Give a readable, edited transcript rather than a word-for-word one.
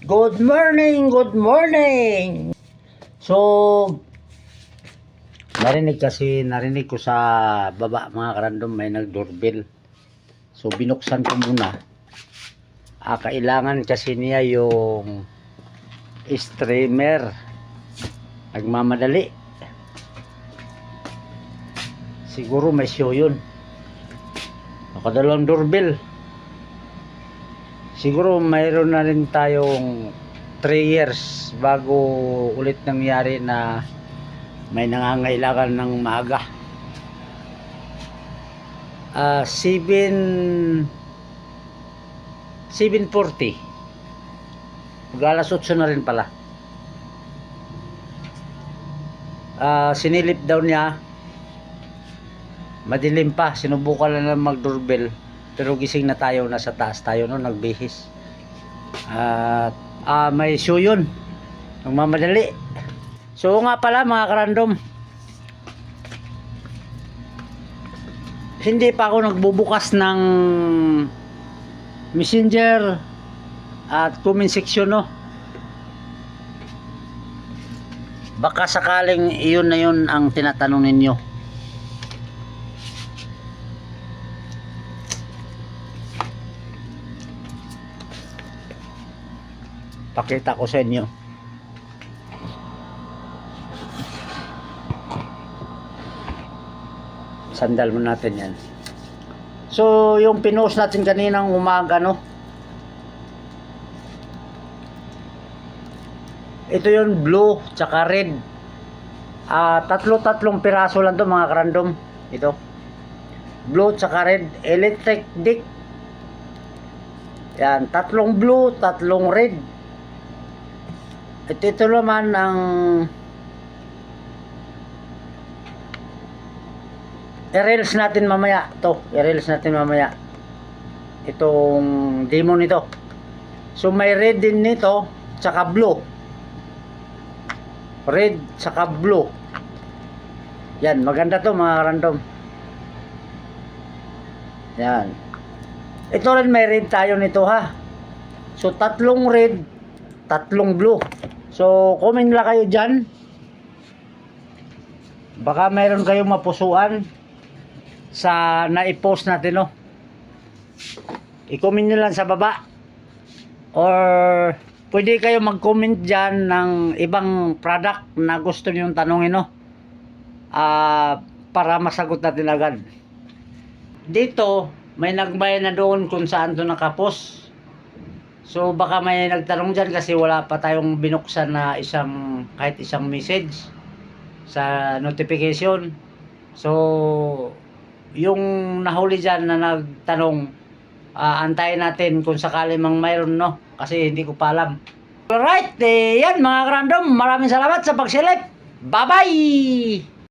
Good morning, good morning. So, narinig ko sa baba mga karandom may nag-doorbell. So, binuksan ko muna. Kailangan kasi niya yung streamer. Nagmamadali. Siguro may show yun. Nakadalawang doorbell. Siguro mayroon na rin tayong 3 years bago ulit nangyari na may nangangailangan ng maaga. 7:40. Mag-alas 8 na rin pala. Sinilip daw niya. Madilim pa, sinubukan na lang mag-doorbell. Pero gising na tayo, nasa taas tayo no, nagbihis. At may show yun. Nagmamadali. So nga pala mga karandom, hindi pa ako nagbubukas ng messenger at comment section no. Baka sakaling iyon na yun ang tinatanong ninyo. Pakita ko sa inyo. Sandal mo natin yan. So, yung pinost natin kaninang umaga, no? Ito yung blue, tsaka red. Tatlong piraso lang to mga karandom. Ito. Blue, tsaka red. Electric dick. Yan. Tatlong blue, tatlong red. Ito naman ang i-reels natin mamaya. I-reels natin mamaya. Itong demo nito. So may red din nito, tsaka blue. Red, tsaka blue. Yan, maganda to mga random. Yan. Ito rin may red tayo nito ha. So tatlong red, tatlong blue. So, comment lang kayo dyan. Baka mayroon kayong mapusuan sa na-post natin, no? I-comment nyo lang sa baba. Or, pwede kayo mag-comment dyan ng ibang product na gusto nyo tanongin, no? Para masagot natin agad. Dito, may nagbayad na doon kung saan to nakapost. So baka may nagtanong dyan kasi wala pa tayong binuksan na kahit isang message sa notification. So yung nahuli dyan na nagtanong, antayin natin kung sakali mang mayroon, no? Kasi hindi ko pa alam. Alright, yan mga random, maraming salamat sa pagsilip. Bye bye!